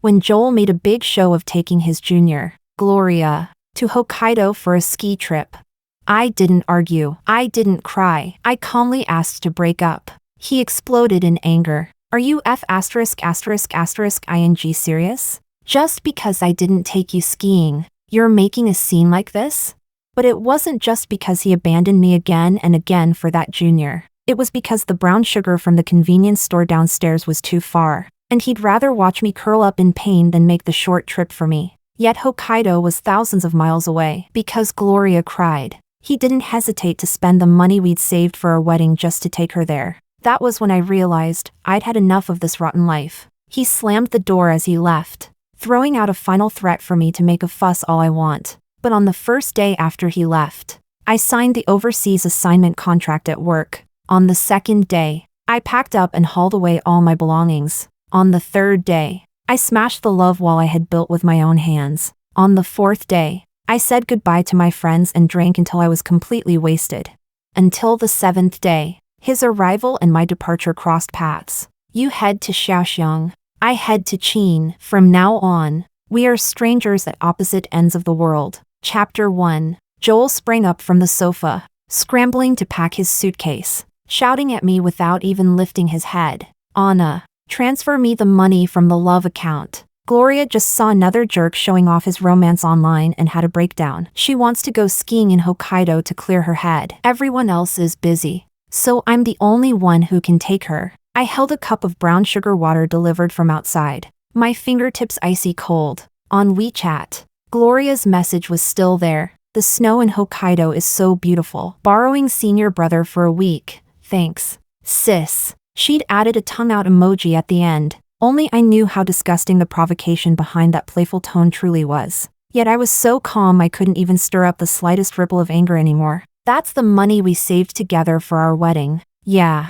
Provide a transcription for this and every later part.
when Joel made a big show of taking his junior, Gloria, to Hokkaido for a ski trip. I didn't argue. I didn't cry. I calmly asked to break up. He exploded in anger. Are you *****ing serious? Just because I didn't take you skiing, you're making a scene like this? But it wasn't just because he abandoned me again and again for that junior. It was because the brown sugar from the convenience store downstairs was too far, and he'd rather watch me curl up in pain than make the short trip for me. Yet Hokkaido was thousands of miles away. Because Gloria cried, he didn't hesitate to spend the money we'd saved for our wedding just to take her there. That was when I realized I'd had enough of this rotten life. He slammed the door as he left, throwing out a final threat for me to make a fuss all I want. But on the first day after he left, I signed the overseas assignment contract at work. On the second day, I packed up and hauled away all my belongings. On the third day, I smashed the love wall I had built with my own hands. On the fourth day, I said goodbye to my friends and drank until I was completely wasted. Until the seventh day, his arrival and my departure crossed paths. You head to Shaoxiang. I head to Qin. From now on, we are strangers at opposite ends of the world. Chapter 1. Joel sprang up from the sofa, scrambling to pack his suitcase, shouting at me without even lifting his head. Anna, transfer me the money from the love account. Gloria just saw another jerk showing off his romance online and had a breakdown. She wants to go skiing in Hokkaido to clear her head. Everyone else is busy, so I'm the only one who can take her. I held a cup of brown sugar water delivered from outside, my fingertips icy cold. On WeChat, Gloria's message was still there. The snow in Hokkaido is so beautiful. Borrowing senior brother for a week. Thanks, sis. She'd added a tongue-out emoji at the end. Only I knew how disgusting the provocation behind that playful tone truly was. Yet I was so calm I couldn't even stir up the slightest ripple of anger anymore. That's the money we saved together for our wedding. Yeah,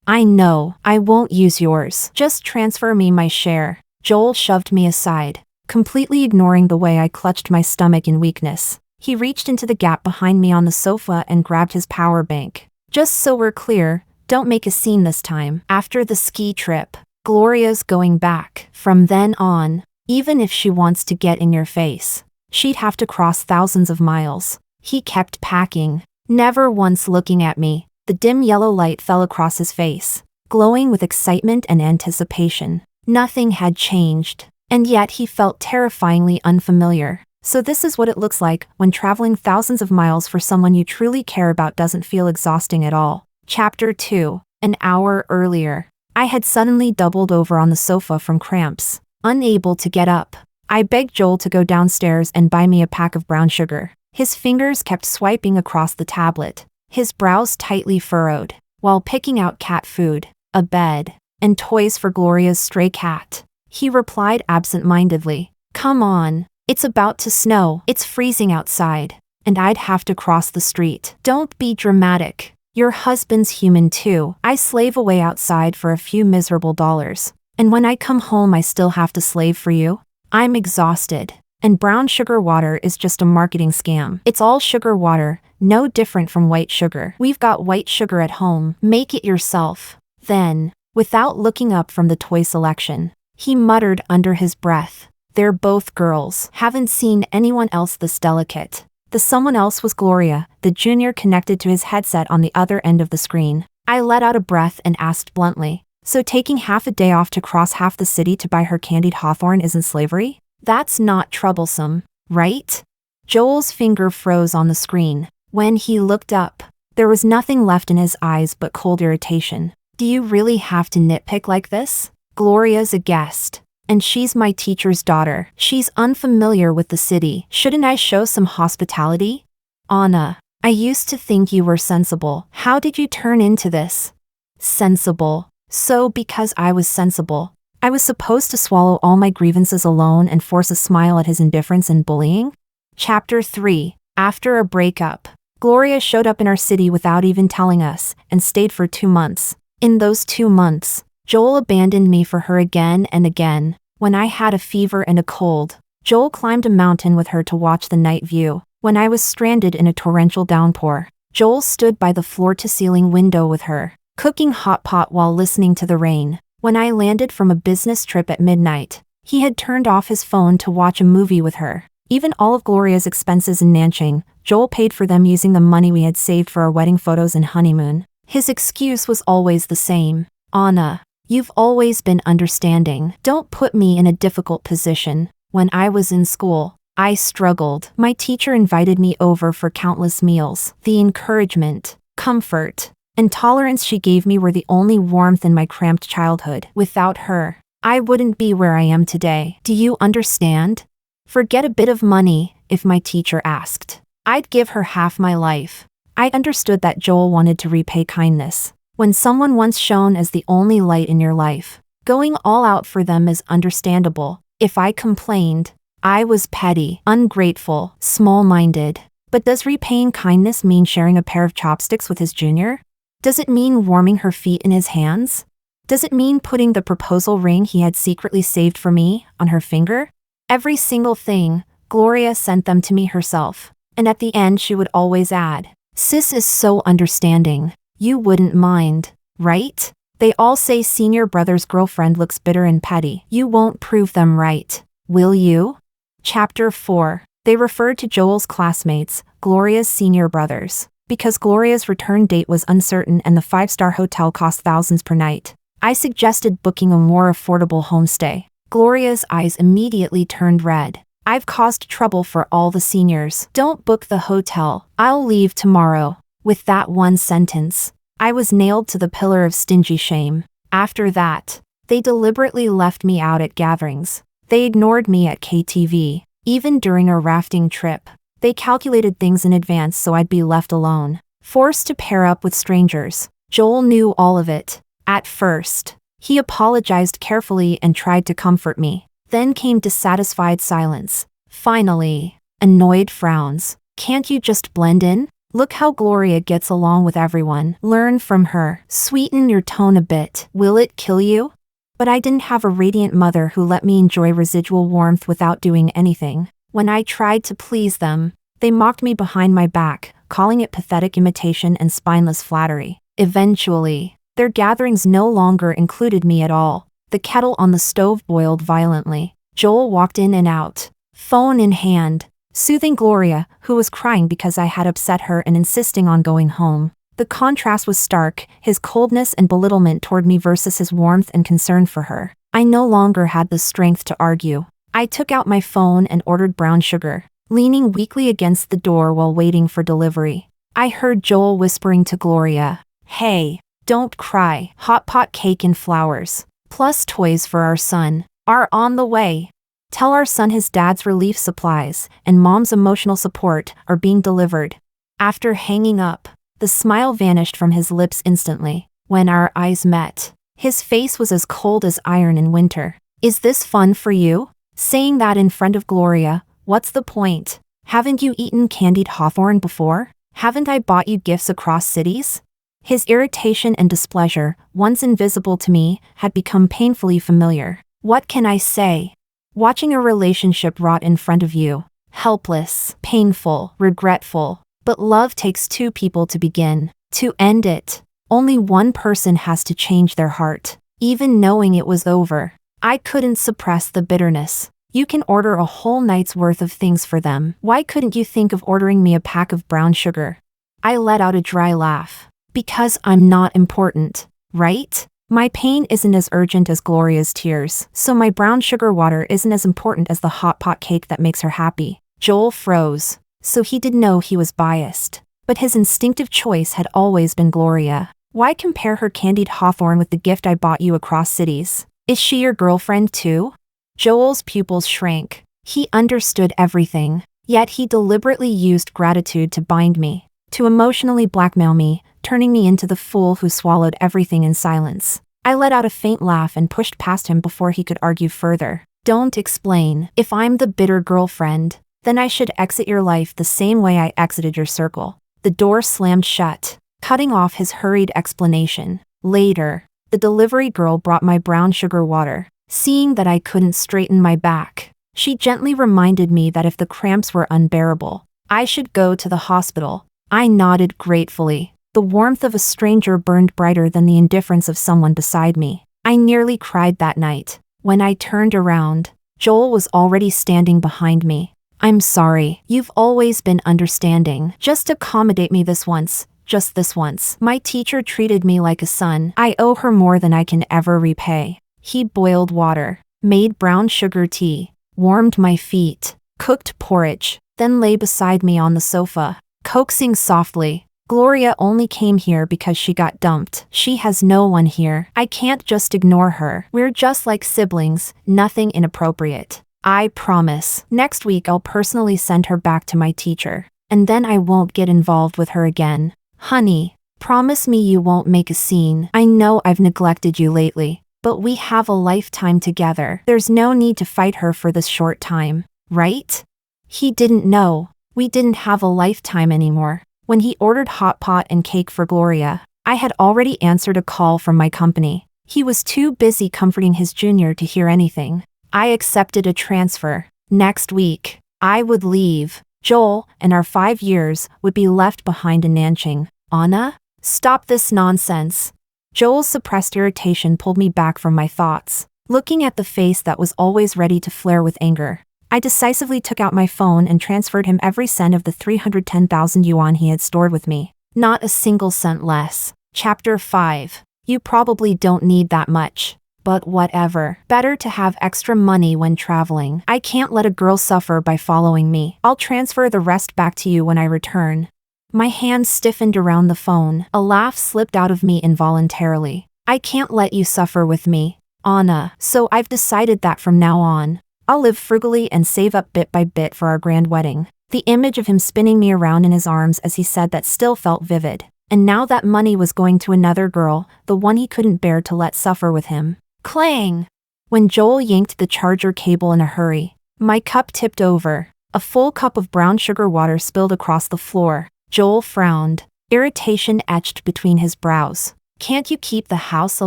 I know. I won't use yours. Just transfer me my share. Joel shoved me aside, completely ignoring the way I clutched my stomach in weakness. He reached into the gap behind me on the sofa and grabbed his power bank. Just so we're clear, don't make a scene this time. After the ski trip, Gloria's going back. From then on, even if she wants to get in your face, she'd have to cross thousands of miles. He kept packing, never once looking at me. The dim yellow light fell across his face, glowing with excitement and anticipation. Nothing had changed, and yet he felt terrifyingly unfamiliar. So this is what it looks like when traveling thousands of miles for someone you truly care about doesn't feel exhausting at all. Chapter 2. An hour earlier, I had suddenly doubled over on the sofa from cramps, unable to get up. I begged Joel to go downstairs and buy me a pack of brown sugar. His fingers kept swiping across the tablet, his brows tightly furrowed, while picking out cat food, a bed, and toys for Gloria's stray cat. He replied absent-mindedly, "Come on, it's about to snow. It's freezing outside, and I'd have to cross the street." Don't be dramatic. Your husband's human too. I slave away outside for a few miserable dollars, and when I come home I still have to slave for you? I'm exhausted, and brown sugar water is just a marketing scam. It's all sugar water, no different from white sugar. We've got white sugar at home. Make it yourself. Then, without looking up from the toy selection, he muttered under his breath, "They're both girls. Haven't seen anyone else this delicate." The someone else was Gloria, the junior connected to his headset on the other end of the screen. I let out a breath and asked bluntly, "So taking half a day off to cross half the city to buy her candied hawthorn isn't slavery? That's not troublesome, right?" Joel's finger froze on the screen. When he looked up, there was nothing left in his eyes but cold irritation. "Do you really have to nitpick like this? Gloria's a guest, and she's my teacher's daughter. She's unfamiliar with the city. Shouldn't I show some hospitality?" "Anna, I used to think you were sensible. How did you turn into this?" "Sensible. So because I was sensible, I was supposed to swallow all my grievances alone and force a smile at his indifference and bullying?" Chapter 3. After a breakup, Gloria showed up in our city without even telling us, and stayed for 2 months. In those 2 months, Joel abandoned me for her again and again. When I had a fever and a cold, Joel climbed a mountain with her to watch the night view. When I was stranded in a torrential downpour, Joel stood by the floor-to-ceiling window with her, cooking hot pot while listening to the rain. When I landed from a business trip at midnight, He had turned off his phone to watch a movie with her. Even all of Gloria's expenses in Nanching, Joel paid for them using the money we had saved for our wedding photos and honeymoon. His excuse was always the same. Anna, you've always been understanding. Don't put me in a difficult position. When I was in school, I struggled. My teacher invited me over for countless meals. The encouragement, comfort, and tolerance she gave me were the only warmth in my cramped childhood. Without her, I wouldn't be where I am today. Do you understand? Forget a bit of money, if my teacher asked. I'd give her half my life. I understood that Joel wanted to repay kindness. When someone once shown as the only light in your life, going all out for them is understandable. If I complained, I was petty, ungrateful, small-minded. But does repaying kindness mean sharing a pair of chopsticks with his junior? Does it mean warming her feet in his hands? Does it mean putting the proposal ring he had secretly saved for me on her finger? Every single thing, Gloria sent them to me herself. And at the end she would always add, "Sis is so understanding. You wouldn't mind, right? They all say senior brother's girlfriend looks bitter and petty. You won't prove them right, will you?" Chapter 4. They referred to Joel's classmates, Gloria's senior brothers. Because Gloria's return date was uncertain and the 5-star hotel cost thousands per night, I suggested booking a more affordable homestay. Gloria's eyes immediately turned red. "I've caused trouble for all the seniors. Don't book the hotel. I'll leave tomorrow." With that one sentence, I was nailed to the pillar of stingy shame. After that, they deliberately left me out at gatherings. They ignored me at KTV. Even during a rafting trip, they calculated things in advance so I'd be left alone, forced to pair up with strangers. Joel knew all of it. At first, he apologized carefully and tried to comfort me. Then came dissatisfied silence. Finally, annoyed frowns. "Can't you just blend in? Look how Gloria gets along with everyone. Learn from her. Sweeten your tone a bit. Will it kill you?" But I didn't have a radiant mother who let me enjoy residual warmth without doing anything. When I tried to please them, they mocked me behind my back, calling it pathetic imitation and spineless flattery. Eventually, their gatherings no longer included me at all. The kettle on the stove boiled violently. Joel walked in and out, phone in hand, soothing Gloria, who was crying because I had upset her and insisting on going home. The contrast was stark, his coldness and belittlement toward me versus his warmth and concern for her. I no longer had the strength to argue. I took out my phone and ordered brown sugar, leaning weakly against the door while waiting for delivery. I heard Joel whispering to Gloria, "Hey, don't cry. Hot pot cake and flowers, plus toys for our son, are on the way. Tell our son his dad's relief supplies and mom's emotional support are being delivered." After hanging up, the smile vanished from his lips instantly. When our eyes met, his face was as cold as iron in winter. "Is this fun for you? Saying that in front of Gloria, what's the point? Haven't you eaten candied hawthorn before? Haven't I bought you gifts across cities?" His irritation and displeasure, once invisible to me, had become painfully familiar. What can I say? Watching a relationship rot in front of you. Helpless, painful, regretful. But love takes two people to begin. To end it, only one person has to change their heart. Even knowing it was over, I couldn't suppress the bitterness. You can order a whole night's worth of things for them. Why couldn't you think of ordering me a pack of brown sugar? I let out a dry laugh. Because I'm not important, right? My pain isn't as urgent as Gloria's tears, so my brown sugar water isn't as important as the hot pot cake that makes her happy. Joel froze, so he did know he was biased. But his instinctive choice had always been Gloria. Why compare her candied hawthorn with the gift I bought you across cities? Is she your girlfriend too? Joel's pupils shrank. He understood everything, yet he deliberately used gratitude to bind me, to emotionally blackmail me, turning me into the fool who swallowed everything in silence. I let out a faint laugh and pushed past him before he could argue further. "Don't explain. If I'm the bitter girlfriend, then I should exit your life the same way I exited your circle." The door slammed shut, cutting off his hurried explanation. Later, the delivery girl brought my brown sugar water. Seeing that I couldn't straighten my back, she gently reminded me that if the cramps were unbearable, I should go to the hospital. I nodded gratefully. The warmth of a stranger burned brighter than the indifference of someone beside me. I nearly cried that night. When I turned around, Joel was already standing behind me. I'm sorry. You've always been understanding. Just accommodate me this once. Just this once. My teacher treated me like a son. I owe her more than I can ever repay. He boiled water, made brown sugar tea, warmed my feet, cooked porridge, then lay beside me on the sofa, coaxing softly. Gloria only came here because she got dumped. She has no one here. I can't just ignore her. We're just like siblings, nothing inappropriate. I promise. Next week I'll personally send her back to my teacher. And then I won't get involved with her again. Honey, promise me you won't make a scene. I know I've neglected you lately, but we have a lifetime together. There's no need to fight her for this short time, right? He didn't know. We didn't have a lifetime anymore. When he ordered hot pot and cake for Gloria, I had already answered a call from my company. He was too busy comforting his junior to hear anything. I accepted a transfer. Next week, I would leave. Joel and our 5 years would be left behind in Nanjing. Anna? Stop this nonsense. Joel's suppressed irritation pulled me back from my thoughts. Looking at the face that was always ready to flare with anger, I decisively took out my phone and transferred him every cent of the 310,000 yuan he had stored with me. Not a single cent less. Chapter 5. You probably don't need that much. But whatever. Better to have extra money when traveling. I can't let a girl suffer by following me. I'll transfer the rest back to you when I return. My hand stiffened around the phone. A laugh slipped out of me involuntarily. I can't let you suffer with me, Anna. So I've decided that from now on, I'll live frugally and save up bit by bit for our grand wedding. The image of him spinning me around in his arms as he said that still felt vivid. And now that money was going to another girl, the one he couldn't bear to let suffer with him. Clang! When Joel yanked the charger cable in a hurry, my cup tipped over. A full cup of brown sugar water spilled across the floor. Joel frowned. Irritation etched between his brows. Can't you keep the house a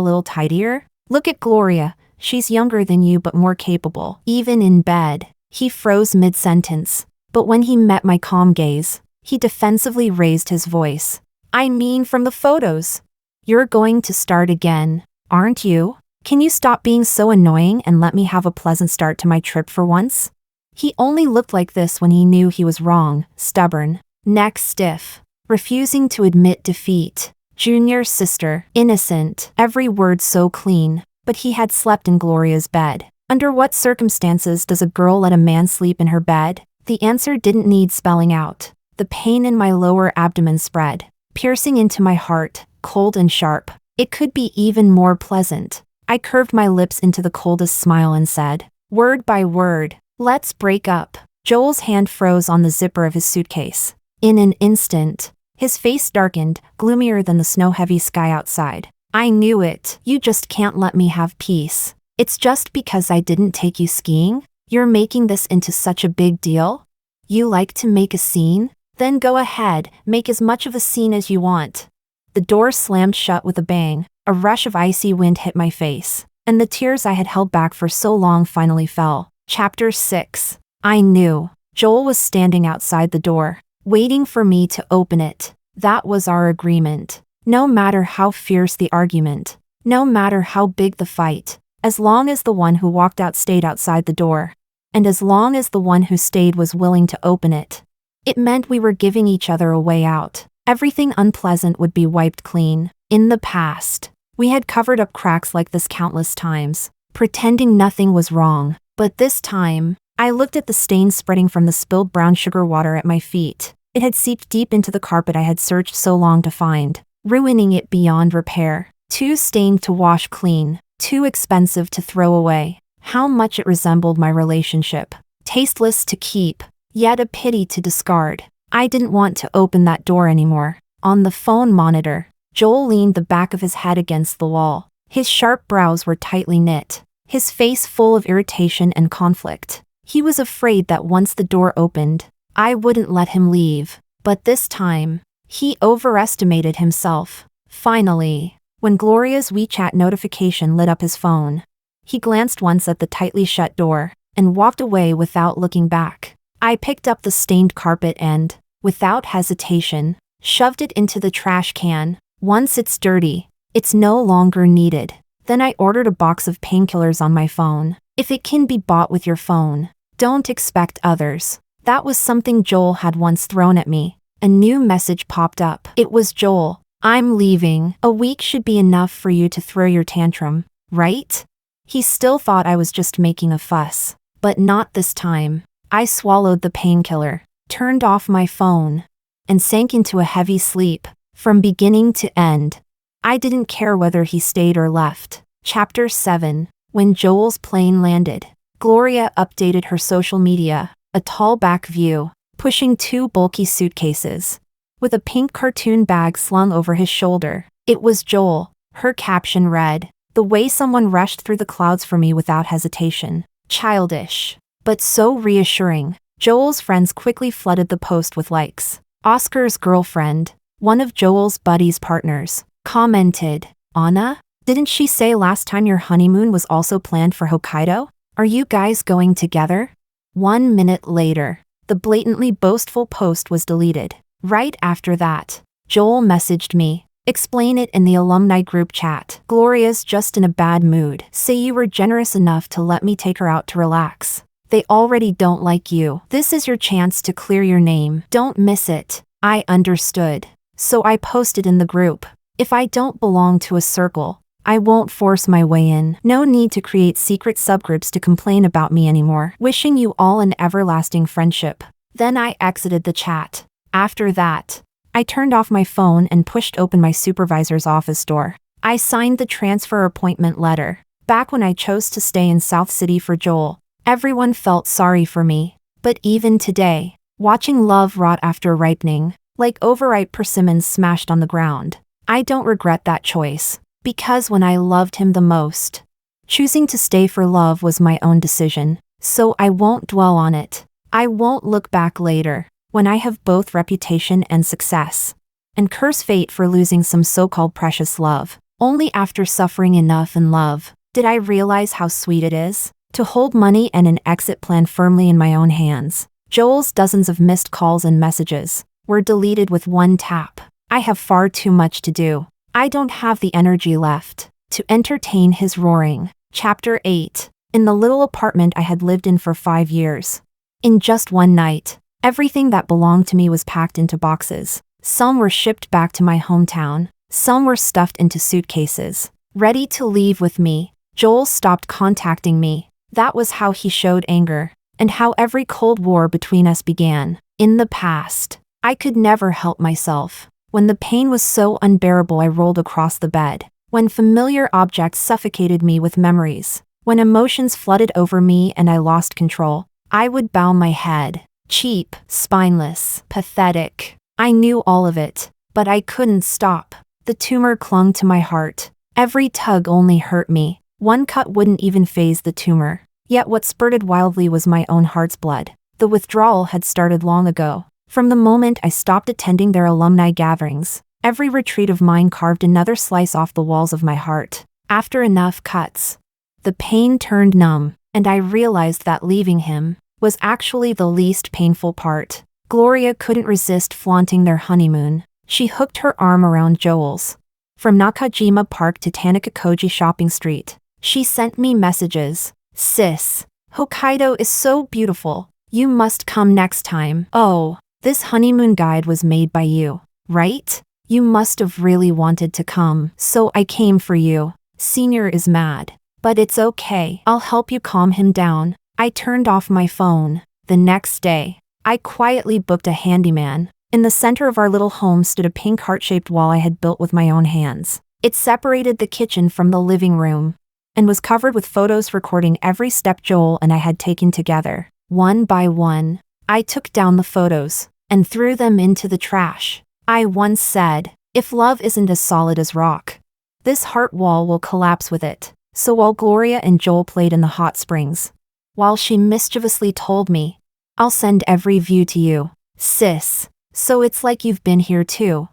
little tidier? Look at Gloria. She's younger than you but more capable. Even in bed. He froze mid-sentence. But when he met my calm gaze, he defensively raised his voice. I mean from the photos. You're going to start again, aren't you? Can you stop being so annoying and let me have a pleasant start to my trip for once? He only looked like this when he knew he was wrong, stubborn, neck stiff, refusing to admit defeat. Junior sister, innocent, every word so clean. But he had slept in Gloria's bed. Under what circumstances does a girl let a man sleep in her bed? The answer didn't need spelling out. The pain in my lower abdomen spread, piercing into my heart, cold and sharp. It could be even more pleasant. I curved my lips into the coldest smile and said, word by word, let's break up. Joel's hand froze on the zipper of his suitcase. In an instant, his face darkened, gloomier than the snow-heavy sky outside. I knew it. You just can't let me have peace. It's just because I didn't take you skiing? You're making this into such a big deal? You like to make a scene? Then go ahead, make as much of a scene as you want. The door slammed shut with a bang. A rush of icy wind hit my face, and the tears I had held back for so long finally fell. Chapter 6. I knew. Joel was standing outside the door, waiting for me to open it. That was our agreement. No matter how fierce the argument, no matter how big the fight, as long as the one who walked out stayed outside the door, and as long as the one who stayed was willing to open it, it meant we were giving each other a way out. Everything unpleasant would be wiped clean. In the past, we had covered up cracks like this countless times, pretending nothing was wrong. But this time, I looked at the stains spreading from the spilled brown sugar water at my feet. It had seeped deep into the carpet I had searched so long to find, ruining it beyond repair. Too stained to wash clean, too expensive to throw away. How much it resembled my relationship. Tasteless to keep, yet a pity to discard. I didn't want to open that door anymore. On the phone monitor, Joel leaned the back of his head against the wall. His sharp brows were tightly knit, his face full of irritation and conflict. He was afraid that once the door opened, I wouldn't let him leave. But this time, he overestimated himself. Finally, when Gloria's WeChat notification lit up his phone, he glanced once at the tightly shut door and walked away without looking back. I picked up the stained carpet and, without hesitation, shoved it into the trash can. Once it's dirty, it's no longer needed. Then I ordered a box of painkillers on my phone. If it can be bought with your phone, don't expect others. That was something Joel had once thrown at me. A new message popped up. It was Joel. I'm leaving. A week should be enough for you to throw your tantrum, right? He still thought I was just making a fuss. But not this time. I swallowed the painkiller, turned off my phone, and sank into a heavy sleep, from beginning to end. I didn't care whether he stayed or left. Chapter 7. When Joel's plane landed, Gloria updated her social media, a tall back view, pushing 2 bulky suitcases, with a pink cartoon bag slung over his shoulder. It was Joel. Her caption read, "The way someone rushed through the clouds for me without hesitation." Childish, but so reassuring. Joel's friends quickly flooded the post with likes. Oscar's girlfriend, one of Joel's buddy's partners, commented, "Anna? Didn't she say last time your honeymoon was also planned for Hokkaido? Are you guys going together?" 1 minute later, the blatantly boastful post was deleted. Right after that, Joel messaged me. "Explain it in the alumni group chat. Gloria's just in a bad mood. Say you were generous enough to let me take her out to relax. They already don't like you. This is your chance to clear your name. Don't miss it." I understood. So I posted in the group, "If I don't belong to a circle, I won't force my way in. No need to create secret subgroups to complain about me anymore. Wishing you all an everlasting friendship." Then I exited the chat. After that, I turned off my phone and pushed open my supervisor's office door. I signed the transfer appointment letter. Back when I chose to stay in South City for Joel, everyone felt sorry for me. But even today, watching love rot after ripening, like overripe persimmons smashed on the ground, I don't regret that choice. Because when I loved him the most, choosing to stay for love was my own decision. So I won't dwell on it. I won't look back later, when I have both reputation and success, and curse fate for losing some so-called precious love. Only after suffering enough in love, did I realize how sweet it is to hold money and an exit plan firmly in my own hands. Joel's dozens of missed calls and messages were deleted with one tap. I have far too much to do. I don't have the energy left to entertain his roaring. Chapter 8. In the little apartment I had lived in for 5 years. In just one night, everything that belonged to me was packed into boxes. Some were shipped back to my hometown. Some were stuffed into suitcases, ready to leave with me. Joel stopped contacting me. That was how he showed anger, and how every Cold War between us began. In the past, I could never help myself. When the pain was so unbearable, I rolled across the bed. When familiar objects suffocated me with memories. When emotions flooded over me and I lost control, I would bow my head. Cheap, spineless, pathetic. I knew all of it, but I couldn't stop. The tumor clung to my heart. Every tug only hurt me. One cut wouldn't even faze the tumor. Yet what spurted wildly was my own heart's blood. The withdrawal had started long ago. From the moment I stopped attending their alumni gatherings, every retreat of mine carved another slice off the walls of my heart. After enough cuts, the pain turned numb, and I realized that leaving him was actually the least painful part. Gloria couldn't resist flaunting their honeymoon. She hooked her arm around Joel's. From Nakajima Park to Tanakakoji Shopping Street, she sent me messages. "Sis, Hokkaido is so beautiful. You must come next time. Oh, this honeymoon guide was made by you, right? You must have really wanted to come. So I came for you. Senior is mad. But it's okay. I'll help you calm him down." I turned off my phone. The next day, I quietly booked a handyman. In the center of our little home stood a pink heart-shaped wall I had built with my own hands. It separated the kitchen from the living room, and was covered with photos recording every step Joel and I had taken together. One by one, I took down the photos and threw them into the trash. I once said, if love isn't as solid as rock, this heart wall will collapse with it. So while Gloria and Joel played in the hot springs, while she mischievously told me, "I'll send every view to you, sis, so it's like you've been here too,"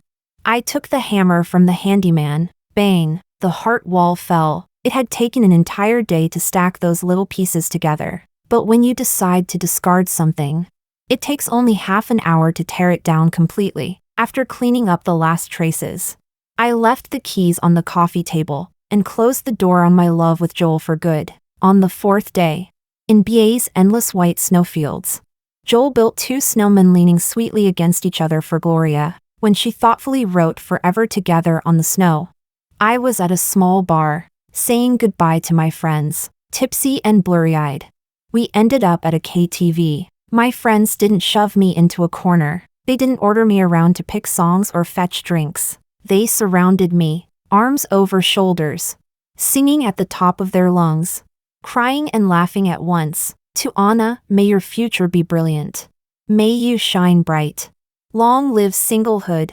I took the hammer from the handyman. Bang, the heart wall fell. It had taken an entire day to stack those little pieces together. But when you decide to discard something, it takes only half an hour to tear it down completely. After cleaning up the last traces, I left the keys on the coffee table and closed the door on my love with Joel for good. On the fourth day, in BA's endless white snowfields, Joel built two snowmen leaning sweetly against each other for Gloria, when she thoughtfully wrote "Forever Together" on the snow. I was at a small bar, saying goodbye to my friends, tipsy and blurry-eyed. We ended up at a KTV. My friends didn't shove me into a corner. They didn't order me around to pick songs or fetch drinks. They surrounded me, arms over shoulders, singing at the top of their lungs, crying and laughing at once. To Anna, may your future be brilliant. May you shine bright. Long live singlehood.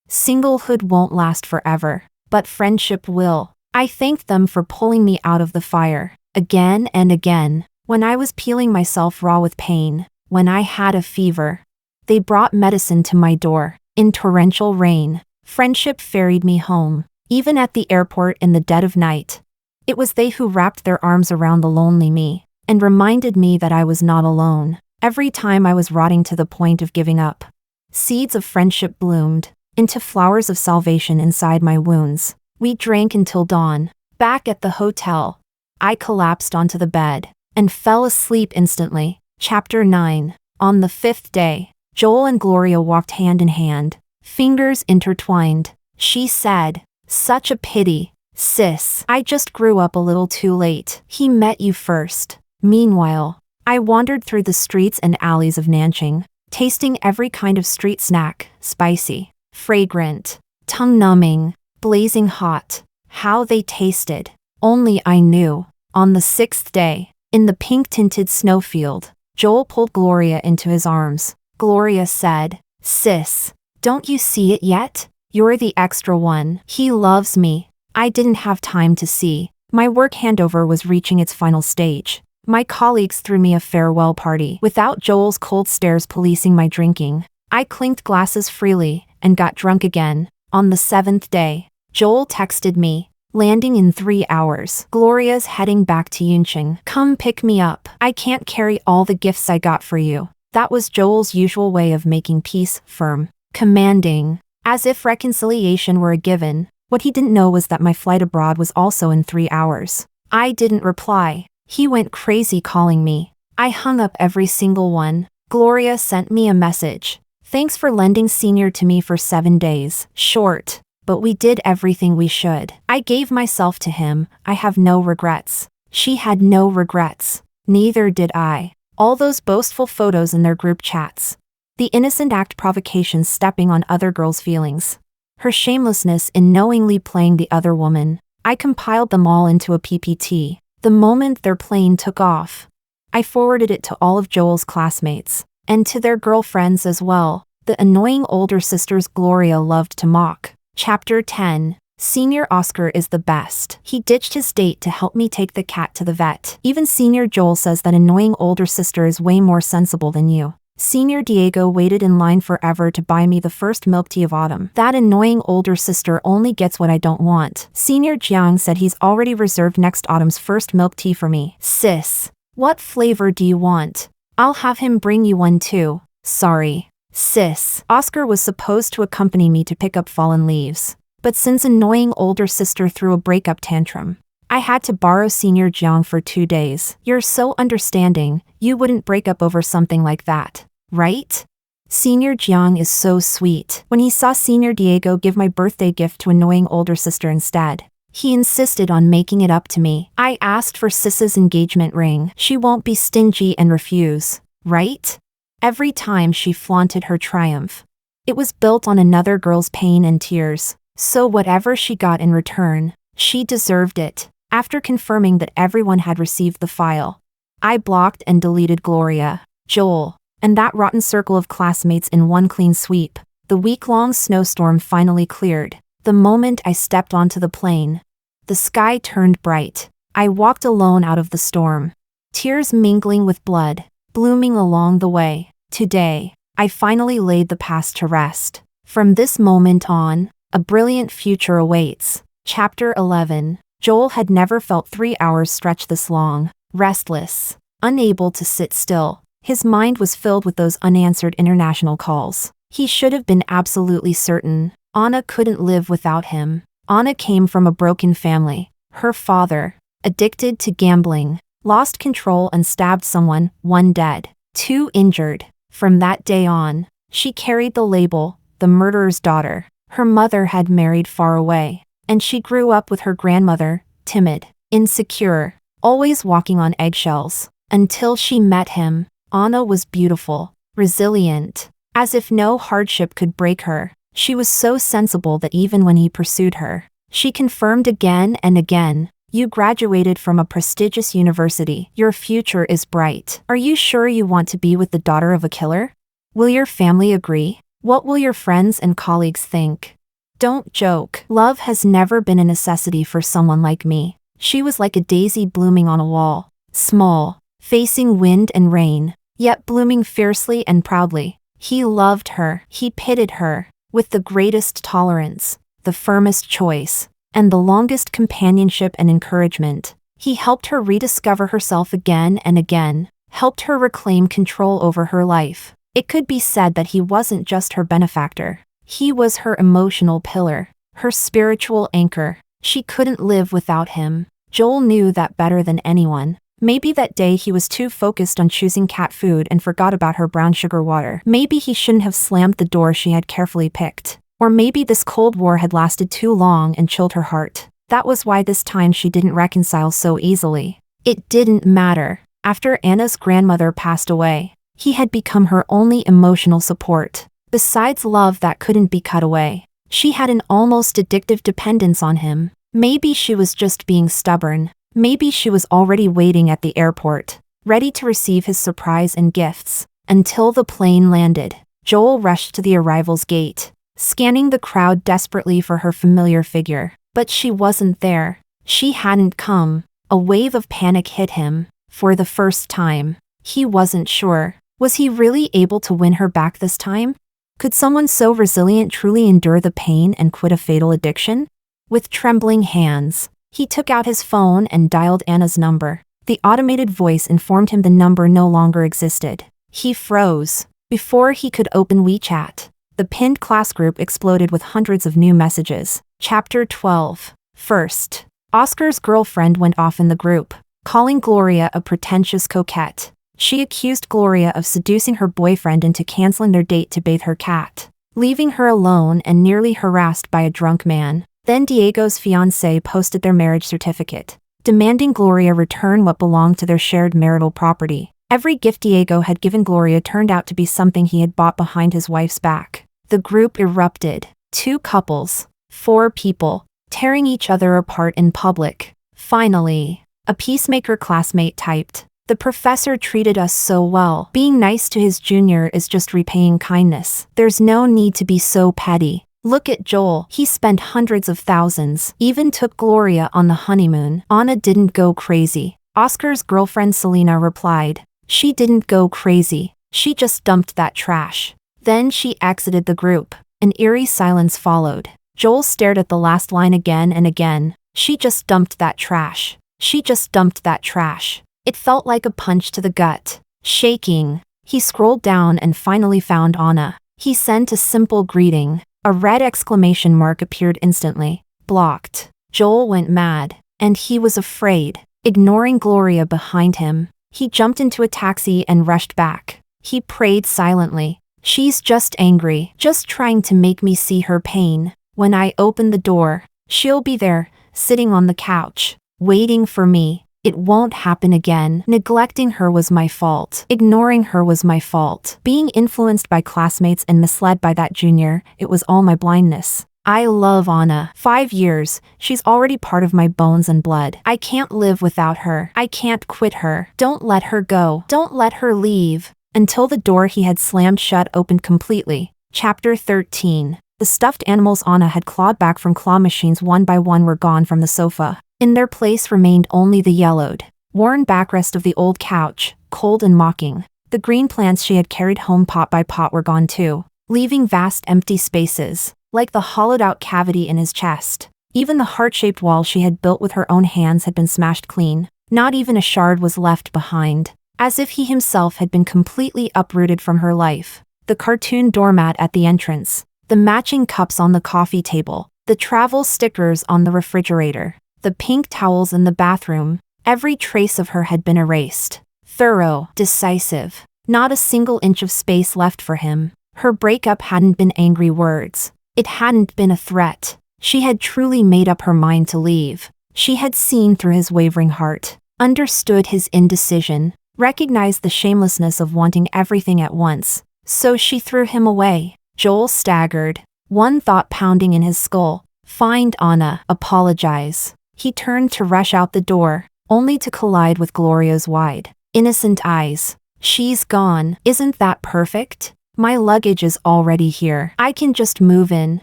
Singlehood won't last forever, but friendship will. I thanked them for pulling me out of the fire, again and again, when I was peeling myself raw with pain, when I had a fever. They brought medicine to my door, in torrential rain. Friendship ferried me home, even at the airport in the dead of night. It was they who wrapped their arms around the lonely me, and reminded me that I was not alone, every time I was rotting to the point of giving up. Seeds of friendship bloomed into flowers of salvation inside my wounds. We drank until dawn. Back at the hotel, I collapsed onto the bed and fell asleep instantly. Chapter 9. On the fifth day, Joel and Gloria walked hand in hand, fingers intertwined. She said, "Such a pity, sis. I just grew up a little too late. He met you first." Meanwhile, I wandered through the streets and alleys of Nanjing, tasting every kind of street snack, spicy, fragrant, tongue-numbing, blazing hot. How they tasted, only I knew. On the sixth day, in the pink-tinted snowfield, Joel pulled Gloria into his arms. Gloria said, "Sis, don't you see it yet? You're the extra one. He loves me." I didn't have time to see. My work handover was reaching its final stage. My colleagues threw me a farewell party without Joel's cold stares policing my drinking. I clinked glasses freely and got drunk again. On the seventh day, Joel texted me, "Landing in 3 hours. Gloria's heading back to Yunqing. Come pick me up. I can't carry all the gifts I got for you." That was Joel's usual way of making peace, firm, commanding, as if reconciliation were a given. What he didn't know was that my flight abroad was also in 3 hours. I didn't reply. He went crazy calling me. I hung up every single one. Gloria sent me a message. "Thanks for lending Senior to me for 7 days. Short, but we did everything we should. I gave myself to him. I have no regrets." She had no regrets. Neither did I. All those boastful photos in their group chats. The innocent act provocations stepping on other girls' feelings. Her shamelessness in knowingly playing the other woman. I compiled them all into a PPT. The moment their plane took off, I forwarded it to all of Joel's classmates, and to their girlfriends as well, the annoying older sisters Gloria loved to mock. Chapter 10. Senior Oscar is the best. He ditched his date to help me take the cat to the vet. Even Senior Joel says that annoying older sister is way more sensible than you. Senior Diego waited in line forever to buy me the first milk tea of autumn. That annoying older sister only gets what I don't want. Senior Jiang said he's already reserved next autumn's first milk tea for me. Sis, what flavor do you want? I'll have him bring you one too. Sorry. Sis. Oscar was supposed to accompany me to pick up fallen leaves, but since annoying older sister threw a breakup tantrum, I had to borrow Senior Jiang for 2 days. You're so understanding, you wouldn't break up over something like that, right? Senior Jiang is so sweet. When he saw Senior Diego give my birthday gift to annoying older sister instead, he insisted on making it up to me. I asked for Sis's engagement ring. She won't be stingy and refuse, right? Every time she flaunted her triumph, it was built on another girl's pain and tears. So whatever she got in return, she deserved it. After confirming that everyone had received the file, I blocked and deleted Gloria, Joel, and that rotten circle of classmates in one clean sweep. The week-long snowstorm finally cleared. The moment I stepped onto the plane, the sky turned bright. I walked alone out of the storm, tears mingling with blood, blooming along the way. Today, I finally laid the past to rest. From this moment on, a brilliant future awaits. Chapter 11. Joel had never felt 3 hours stretch this long. Restless, unable to sit still. His mind was filled with those unanswered international calls. He should have been absolutely certain. Anna couldn't live without him. Anna came from a broken family. Her father, addicted to gambling. lost control and stabbed someone, 1 dead, 2 injured. From that day on, she carried the label, the murderer's daughter. Her mother had married far away, and she grew up with her grandmother, timid, insecure, always walking on eggshells. Until she met him, Anna was beautiful, resilient, as if no hardship could break her. She was so sensible that even when he pursued her, she confirmed again and again, "You graduated from a prestigious university. Your future is bright. Are you sure you want to be with the daughter of a killer? Will your family agree? What will your friends and colleagues think? Don't joke. Love has never been a necessity for someone like me." She was like a daisy blooming on a wall, small, facing wind and rain, yet blooming fiercely and proudly. He loved her. He pitied her, with the greatest tolerance, the firmest choice, and the longest companionship and encouragement. He helped her rediscover herself again and again, helped her reclaim control over her life. It could be said that he wasn't just her benefactor. He was her emotional pillar, her spiritual anchor. She couldn't live without him. Joel knew that better than anyone. Maybe that day he was too focused on choosing cat food and forgot about her brown sugar water. Maybe he shouldn't have slammed the door she had carefully picked. Or maybe this Cold War had lasted too long and chilled her heart. That was why this time she didn't reconcile so easily. It didn't matter. After Anna's grandmother passed away, he had become her only emotional support. Besides love that couldn't be cut away, she had an almost addictive dependence on him. Maybe she was just being stubborn. Maybe she was already waiting at the airport, ready to receive his surprise and gifts. Until the plane landed, Joel rushed to the arrival's gate, scanning the crowd desperately for her familiar figure. But she wasn't there. She hadn't come. A wave of panic hit him. For the first time, he wasn't sure. Was he really able to win her back this time? Could someone so resilient truly endure the pain and quit a fatal addiction? With trembling hands, he took out his phone and dialed Anna's number. The automated voice informed him the number no longer existed. He froze. Before he could open WeChat, the pinned class group exploded with hundreds of new messages. Chapter 12. First, Oscar's girlfriend went off in the group, calling Gloria a pretentious coquette. She accused Gloria of seducing her boyfriend into canceling their date to bathe her cat, leaving her alone and nearly harassed by a drunk man. Then Diego's fiancé posted their marriage certificate, demanding Gloria return what belonged to their shared marital property. Every gift Diego had given Gloria turned out to be something he had bought behind his wife's back. The group erupted. 2 couples, 4 people, tearing each other apart in public. Finally, a peacemaker classmate typed, "The professor treated us so well. Being nice to his junior is just repaying kindness. There's no need to be so petty. Look at Joel. He spent hundreds of thousands, even took Gloria on the honeymoon." Anna didn't go crazy. Oscar's girlfriend Selena replied, "She didn't go crazy. She just dumped that trash." Then she exited the group. An eerie silence followed. Joel stared at the last line again and again. "She just dumped that trash. She just dumped that trash." It felt like a punch to the gut. Shaking, he scrolled down and finally found Anna. He sent a simple greeting. A red exclamation mark appeared instantly. Blocked. Joel went mad, and he was afraid. Ignoring Gloria behind him, he jumped into a taxi and rushed back. He prayed silently. "She's just angry, just trying to make me see her pain. When I open the door, she'll be there, sitting on the couch, waiting for me. It won't happen again. Neglecting her was my fault. Ignoring her was my fault. Being influenced by classmates and misled by that junior, it was all my blindness. I love Anna. 5 years, she's already part of my bones and blood. I can't live without her. I can't quit her. Don't let her go. Don't let her leave." Until the door he had slammed shut opened completely. Chapter 13. The stuffed animals Anna had clawed back from claw machines one by one were gone from the sofa. In their place remained only the yellowed, worn backrest of the old couch, cold and mocking. The green plants she had carried home pot by pot were gone too, leaving vast empty spaces, like the hollowed-out cavity in his chest. Even the heart-shaped wall she had built with her own hands had been smashed clean. Not even a shard was left behind, as if he himself had been completely uprooted from her life. The cartoon doormat at the entrance, the matching cups on the coffee table, the travel stickers on the refrigerator, the pink towels in the bathroom, Every trace of her had been erased. Thorough, decisive. Not a single inch of space left for him. Her breakup hadn't been angry words. It hadn't been a threat. She had truly made up her mind to leave. She had seen through his wavering heart, understood his indecision, recognized the shamelessness of wanting everything at once. So she threw him away. Joel staggered, one thought pounding in his skull. Find Anna, apologize. He turned to rush out the door, only to collide with Gloria's wide, innocent eyes. She's gone. Isn't that perfect? My luggage is already here. I can just move in.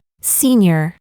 Senior.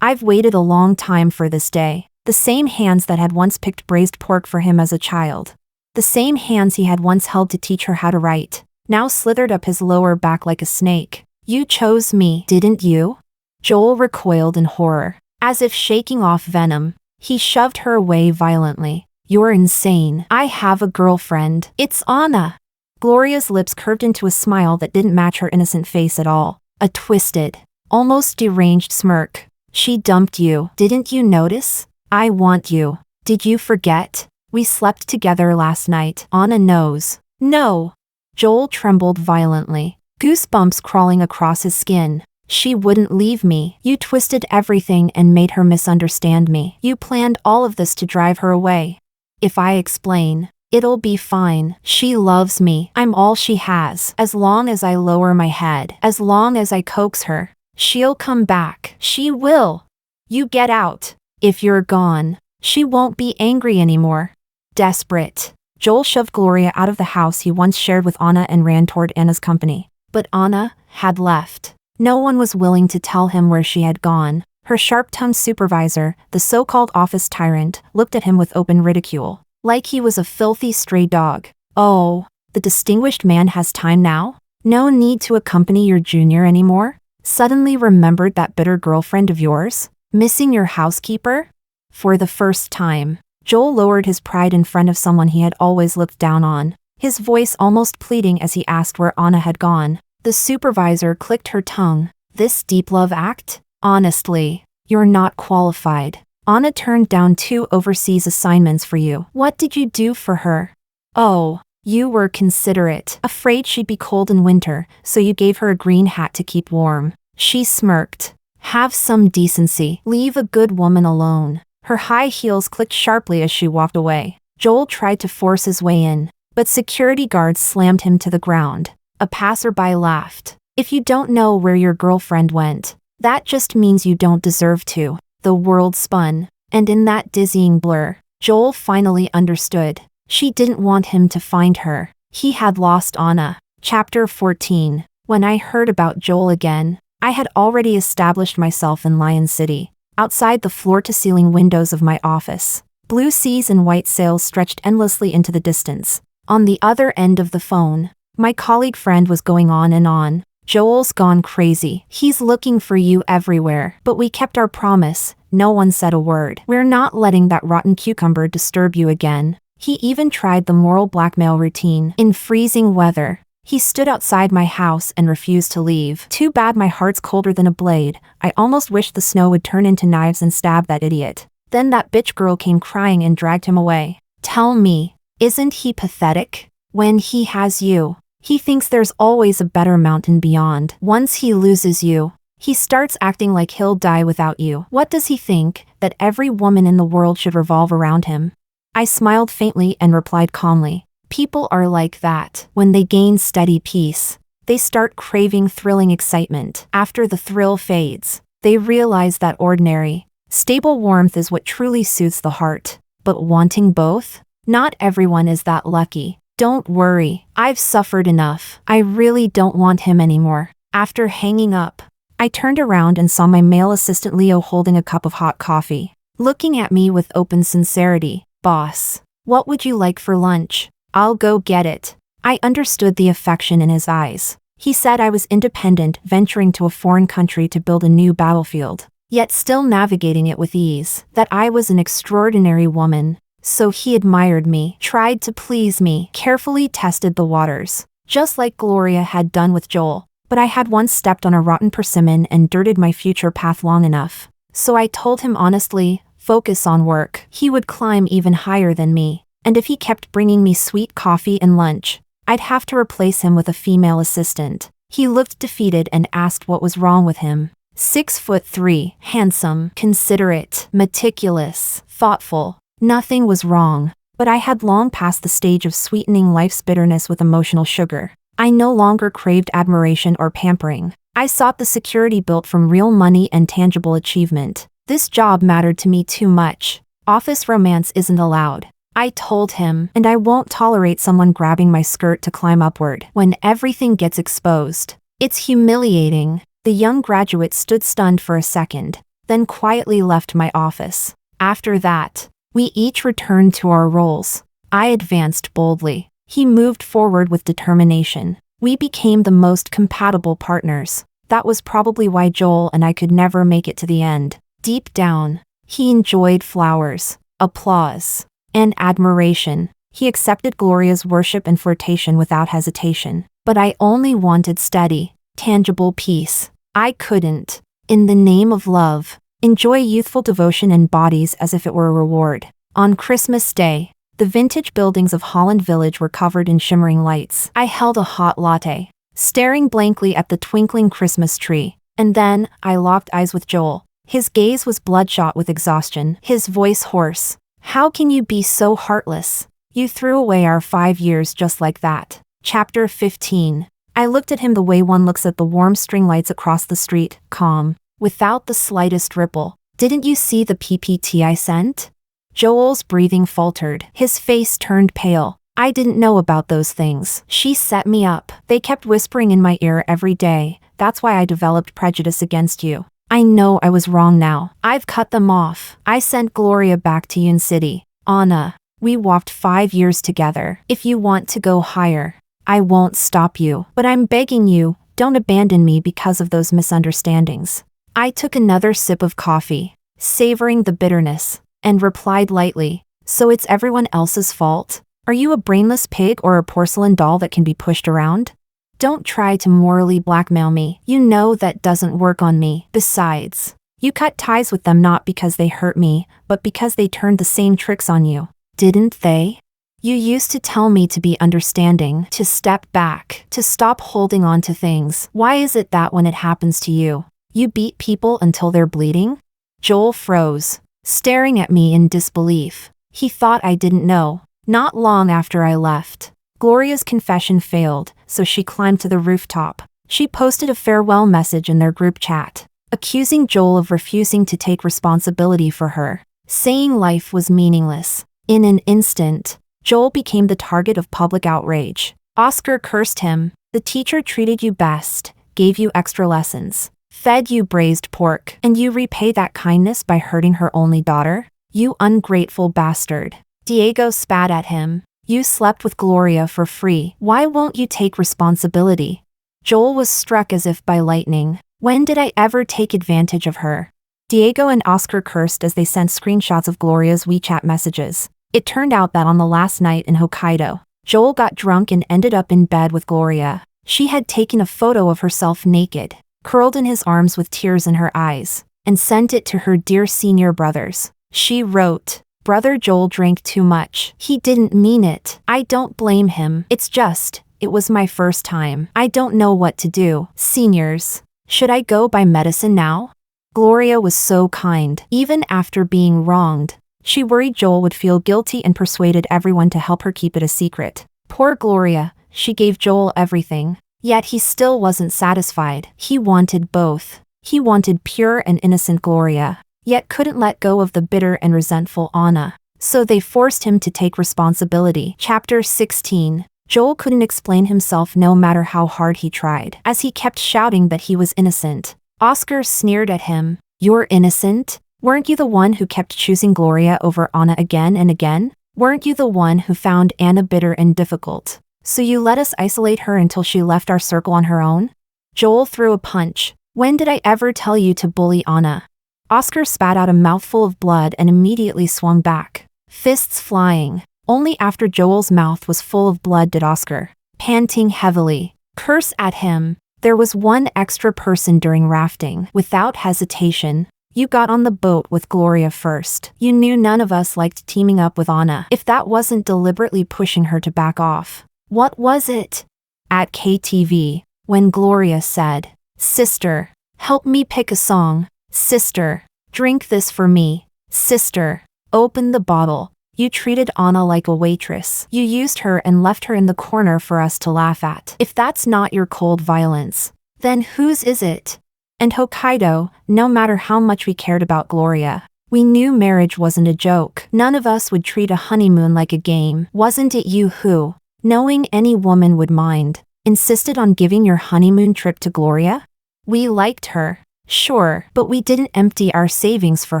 I've waited a long time for this day. The same hands that had once picked braised pork for him as a child. The same hands he had once held to teach her how to write, now slithered up his lower back like a snake. You chose me, didn't you? Joel recoiled in horror. As if shaking off venom, he shoved her away violently. You're insane. I have a girlfriend. It's Anna. Gloria's lips curved into a smile that didn't match her innocent face at all. A twisted, almost deranged smirk. She dumped you. Didn't you notice? I want you. Did you forget? We slept together last night. Anna knows. No. Joel trembled violently, goosebumps crawling across his skin. She wouldn't leave me. You twisted everything and made her misunderstand me. You planned all of this to drive her away. If I explain, it'll be fine. She loves me. I'm all she has. As long as I lower my head, as long as I coax her, she'll come back. She will. You get out. If you're gone, she won't be angry anymore. Desperate, Joel shoved Gloria out of the house he once shared with Anna and ran toward Anna's company. But Anna had left. No one was willing to tell him where she had gone. Her sharp-tongued supervisor, the so-called office tyrant, looked at him with open ridicule, like he was a filthy stray dog. Oh, the distinguished man has time now? No need to accompany your junior anymore? Suddenly remembered that bitter girlfriend of yours? Missing your housekeeper? For the first time, Joel lowered his pride in front of someone he had always looked down on, his voice almost pleading as he asked where Anna had gone. The supervisor clicked her tongue. This deep love act? Honestly, you're not qualified. Anna turned down 2 overseas assignments for you. What did you do for her? Oh, you were considerate. Afraid she'd be cold in winter, so you gave her a green hat to keep warm. She smirked. Have some decency. Leave a good woman alone. Her high heels clicked sharply as she walked away. Joel tried to force his way in, but security guards slammed him to the ground. A passerby laughed. If you don't know where your girlfriend went, that just means you don't deserve to. The world spun, and in that dizzying blur, Joel finally understood. She didn't want him to find her. He had lost Anna. Chapter 14. When I heard about Joel again, I had already established myself in Lion City, outside the floor-to-ceiling windows of my office. Blue seas and white sails stretched endlessly into the distance. On the other end of the phone, my colleague friend was going on and on. Joel's gone crazy. He's looking for you everywhere. But we kept our promise. No one said a word. We're not letting that rotten cucumber disturb you again. He even tried the moral blackmail routine. In freezing weather, he stood outside my house and refused to leave. Too bad my heart's colder than a blade. I almost wished the snow would turn into knives and stab that idiot. Then that bitch girl came crying and dragged him away. Tell me, isn't he pathetic? When he has you, he thinks there's always a better mountain beyond. Once he loses you, he starts acting like he'll die without you. What does he think, that every woman in the world should revolve around him? I smiled faintly and replied calmly. People are like that. When they gain steady peace, they start craving thrilling excitement. After the thrill fades, they realize that ordinary, stable warmth is what truly soothes the heart. But wanting both? Not everyone is that lucky. Don't worry, I've suffered enough. I really don't want him anymore. After hanging up, I turned around and saw my male assistant Leo holding a cup of hot coffee, looking at me with open sincerity. Boss, what would you like for lunch? I'll go get it. I understood the affection in his eyes. He said I was independent, venturing to a foreign country to build a new battlefield, yet still navigating it with ease. That I was an extraordinary woman. So he admired me, tried to please me, carefully tested the waters, just like Gloria had done with Joel. But I had once stepped on a rotten persimmon and dirted my future path long enough. So I told him honestly, focus on work. He would climb even higher than me. And if he kept bringing me sweet coffee and lunch, I'd have to replace him with a female assistant. He looked defeated and asked what was wrong with him. 6'3", handsome, considerate, meticulous, thoughtful. Nothing was wrong, but I had long passed the stage of sweetening life's bitterness with emotional sugar. I no longer craved admiration or pampering. I sought the security built from real money and tangible achievement. This job mattered to me too much. Office romance isn't allowed, I told him, and I won't tolerate someone grabbing my skirt to climb upward when everything gets exposed. It's humiliating. The young graduate stood stunned for a second, then quietly left my office. After that, we each returned to our roles. I advanced boldly. He moved forward with determination. We became the most compatible partners. That was probably why Joel and I could never make it to the end. Deep down, he enjoyed flowers, applause, and admiration. He accepted Gloria's worship and flirtation without hesitation. But I only wanted steady, tangible peace. I couldn't, in the name of love, enjoy youthful devotion in bodies as if it were a reward. On Christmas Day, the vintage buildings of Holland Village were covered in shimmering lights. I held a hot latte, staring blankly at the twinkling Christmas tree. And then, I locked eyes with Joel. His gaze was bloodshot with exhaustion, his voice hoarse. How can you be so heartless? You threw away our 5 years just like that. Chapter 15. I looked at him the way one looks at the warm string lights across the street, calm, without the slightest ripple. Didn't you see the PPT I sent? Joel's breathing faltered. His face turned pale. I didn't know about those things. She set me up. They kept whispering in my ear every day. That's why I developed prejudice against you. I know I was wrong now. I've cut them off. I sent Gloria back to Yun City. Anna, we walked 5 years together. If you want to go higher, I won't stop you. But I'm begging you, don't abandon me because of those misunderstandings. I took another sip of coffee, savoring the bitterness, and replied lightly, so it's everyone else's fault? Are you a brainless pig or a porcelain doll that can be pushed around? Don't try to morally blackmail me. You know that doesn't work on me. Besides, you cut ties with them not because they hurt me, but because they turned the same tricks on you. Didn't they? You used to tell me to be understanding, to step back, to stop holding on to things. Why is it that when it happens to you, you beat people until they're bleeding? Joel froze, staring at me in disbelief. He thought I didn't know. Not long after I left, Gloria's confession failed, so she climbed to the rooftop. She posted a farewell message in their group chat, accusing Joel of refusing to take responsibility for her, saying life was meaningless. In an instant, Joel became the target of public outrage. Oscar cursed him. The teacher treated you best, gave you extra lessons, fed you braised pork, and you repay that kindness by hurting her only daughter? You ungrateful bastard. Diego spat at him. You slept with Gloria for free. Why won't you take responsibility? Joel was struck as if by lightning. When did I ever take advantage of her? Diego and Oscar cursed as they sent screenshots of Gloria's WeChat messages. It turned out that on the last night in Hokkaido, Joel got drunk and ended up in bed with Gloria. She had taken a photo of herself naked, curled in his arms with tears in her eyes, and sent it to her dear senior brothers. She wrote, "Brother Joel drank too much. He didn't mean it. I don't blame him. It was my first time. I don't know what to do. Seniors, should I go buy medicine now?" Gloria was so kind, even after being wronged. She worried Joel would feel guilty and persuaded everyone to help her keep it a secret. Poor Gloria, she gave Joel everything. Yet he still wasn't satisfied. He wanted both. He wanted pure and innocent Gloria, yet couldn't let go of the bitter and resentful Anna. So they forced him to take responsibility. Chapter 16. Joel couldn't explain himself no matter how hard he tried, as he kept shouting that he was innocent. Oscar sneered at him. "You're innocent? Weren't you the one who kept choosing Gloria over Anna again and again? Weren't you the one who found Anna bitter and difficult? So you let us isolate her until she left our circle on her own?" Joel threw a punch. "When did I ever tell you to bully Anna?" Oscar spat out a mouthful of blood and immediately swung back, fists flying. Only after Joel's mouth was full of blood did Oscar, panting heavily, curse at him. "There was one extra person during rafting." Without hesitation, You got on the boat with Gloria first. You knew none of us liked teaming up with Anna. If that wasn't deliberately pushing her to back off, what was it? At KTV, when Gloria said, "Sister, help me pick a song. Sister, drink this for me. Sister, open the bottle." You treated Anna like a waitress. You used her and left her in the corner for us to laugh at. If that's not your cold violence, then whose is it? And Hokkaido, no matter how much we cared about Gloria, we knew marriage wasn't a joke. None of us would treat a honeymoon like a game. Wasn't it you who, knowing any woman would mind, insisted on giving your honeymoon trip to Gloria? We liked her, sure, but we didn't empty our savings for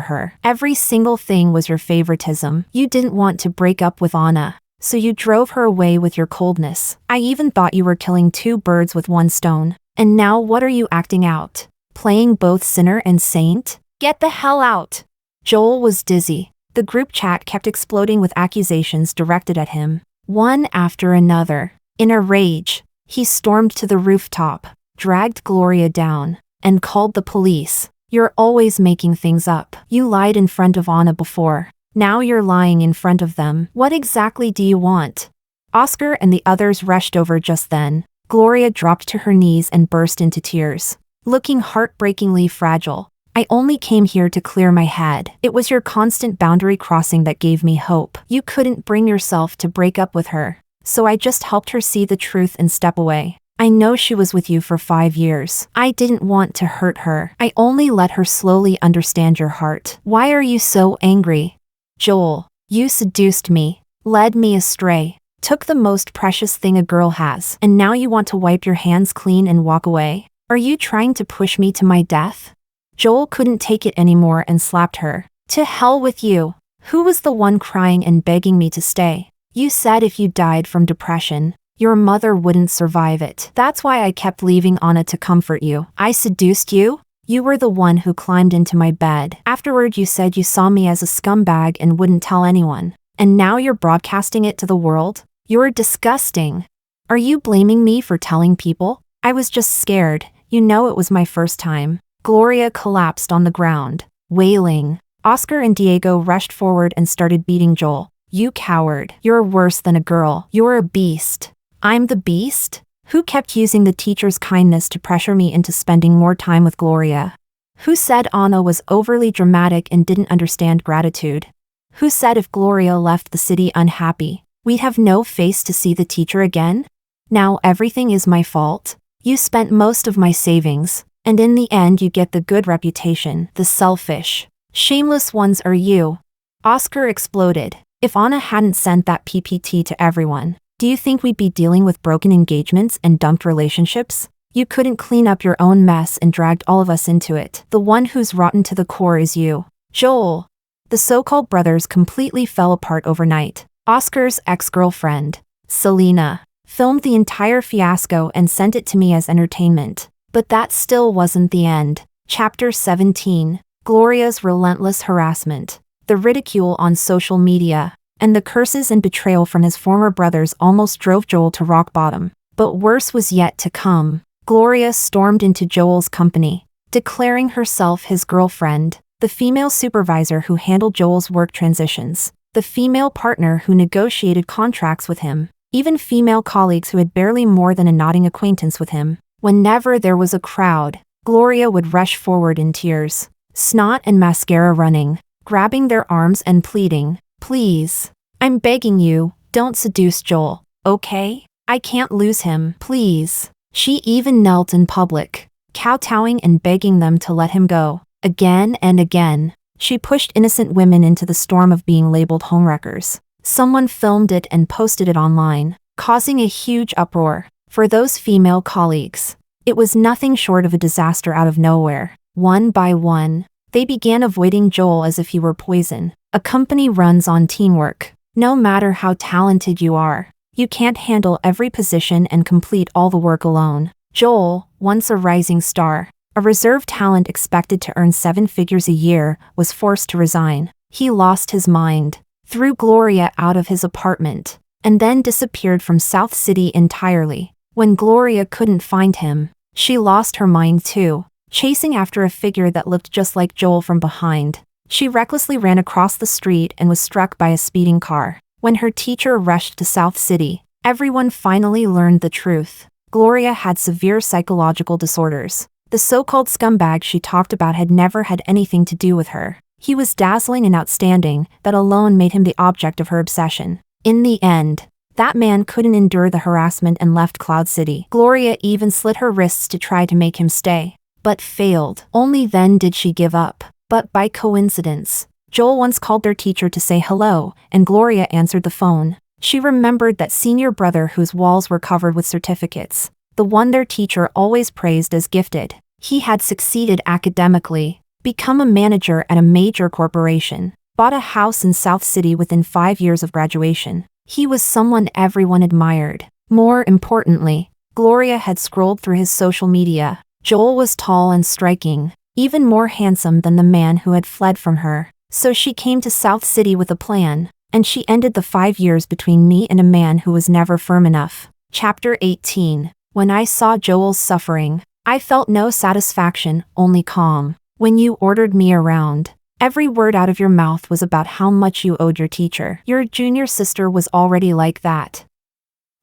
her. Every single thing was your favoritism. You didn't want to break up with Anna, so you drove her away with your coldness. I even thought you were killing two birds with one stone. And now what are you acting out? Playing both sinner and saint? Get the hell out! Joel was dizzy. The group chat kept exploding with accusations directed at him, one after another. In a rage, he stormed to the rooftop, dragged Gloria down, and called the police. You're always making things up. You lied in front of Anna before. Now you're lying in front of them. What exactly do you want? Oscar and the others rushed over just then. Gloria dropped to her knees and burst into tears, looking heartbreakingly fragile. I only came here to clear my head. It was your constant boundary crossing that gave me hope. You couldn't bring yourself to break up with her, so I just helped her see the truth and step away. I know she was with you for 5 years. I didn't want to hurt her. I only let her slowly understand your heart. Why are you so angry? Joel, you seduced me, led me astray, took the most precious thing a girl has, and now you want to wipe your hands clean and walk away? Are you trying to push me to my death? Joel couldn't take it anymore and slapped her. To hell with you. Who was the one crying and begging me to stay? You said if you died from depression, your mother wouldn't survive it. That's why I kept leaving Anna to comfort you. I seduced you? You were the one who climbed into my bed. Afterward you said you saw me as a scumbag and wouldn't tell anyone. And now you're broadcasting it to the world? You're disgusting. Are you blaming me for telling people? I was just scared. You know it was my first time. Gloria collapsed on the ground, wailing. Oscar and Diego rushed forward and started beating Joel. You coward. You're worse than a girl. You're a beast. I'm the beast? Who kept using the teacher's kindness to pressure me into spending more time with Gloria? Who said Anna was overly dramatic and didn't understand gratitude? Who said if Gloria left the city unhappy, we'd have no face to see the teacher again? Now everything is my fault. You spent most of my savings, and in the end you get the good reputation. The selfish, shameless ones are you. Oscar exploded. If Anna hadn't sent that PPT to everyone, do you think we'd be dealing with broken engagements and dumped relationships? You couldn't clean up your own mess and dragged all of us into it. The one who's rotten to the core is you. Joel. The so-called brothers completely fell apart overnight. Oscar's ex-girlfriend, Selena, filmed the entire fiasco and sent it to me as entertainment. But that still wasn't the end. Chapter 17. Gloria's relentless harassment, the ridicule on social media, and the curses and betrayal from his former brothers almost drove Joel to rock bottom. But worse was yet to come. Gloria stormed into Joel's company, declaring herself his girlfriend, the female supervisor who handled Joel's work transitions, the female partner who negotiated contracts with him, even female colleagues who had barely more than a nodding acquaintance with him. Whenever there was a crowd, Gloria would rush forward in tears, snot and mascara running, grabbing their arms and pleading, "Please, I'm begging you, don't seduce Joel, okay? I can't lose him, please." She even knelt in public, kowtowing and begging them to let him go. Again and again, she pushed innocent women into the storm of being labeled homewreckers. Someone filmed it and posted it online, causing a huge uproar. For those female colleagues, it was nothing short of a disaster out of nowhere. One by one, they began avoiding Joel as if he were poison. A company runs on teamwork. No matter how talented you are, you can't handle every position and complete all the work alone. Joel, once a rising star, a reserve talent expected to earn 7 figures a year, was forced to resign. He lost his mind, threw Gloria out of his apartment, and then disappeared from South City entirely. When Gloria couldn't find him, she lost her mind too. chasing after a figure that looked just like Joel from behind. She recklessly ran across the street and was struck by a speeding car. When her teacher rushed to South City, everyone finally learned the truth. Gloria had severe psychological disorders. The so-called scumbag she talked about had never had anything to do with her. He was dazzling and outstanding, that alone made him the object of her obsession. In the end, that man couldn't endure the harassment and left Cloud City. Gloria even slit her wrists to try to make him stay, but failed. Only then did she give up. But by coincidence, Joel once called their teacher to say hello, and Gloria answered the phone. She remembered that senior brother whose walls were covered with certificates, the one their teacher always praised as gifted. He had succeeded academically, become a manager at a major corporation, bought a house in South City within 5 years of graduation. He was someone everyone admired. More importantly, Gloria had scrolled through his social media. Joel was tall and striking, even more handsome than the man who had fled from her. So she came to South City with a plan, and she ended the 5 years between me and a man who was never firm enough. Chapter 18. When I saw Joel's suffering, I felt no satisfaction, only calm. When you ordered me around, every word out of your mouth was about how much you owed your teacher. Your junior sister was already like that.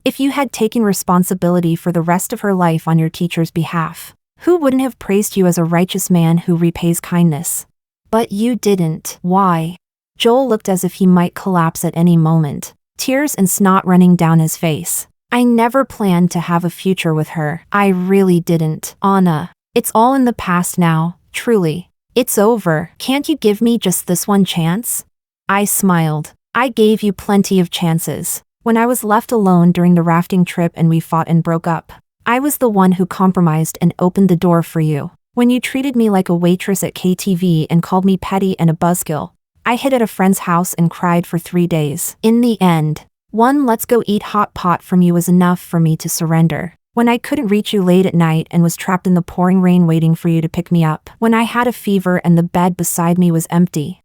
If you had taken responsibility for the rest of her life on your teacher's behalf, who wouldn't have praised you as a righteous man who repays kindness? But you didn't. Why? Joel looked as if he might collapse at any moment, tears and snot running down his face. I never planned to have a future with her. I really didn't. Anna, it's all in the past now, truly. It's over. Can't you give me just this one chance? I smiled. I gave you plenty of chances. When I was left alone during the rafting trip and we fought and broke up, I was the one who compromised and opened the door for you. When you treated me like a waitress at KTV and called me petty and a buzzkill, I hid at a friend's house and cried for 3 days. In the end, one let's go eat hot pot from you was enough for me to surrender. When I couldn't reach you late at night and was trapped in the pouring rain waiting for you to pick me up. When I had a fever and the bed beside me was empty.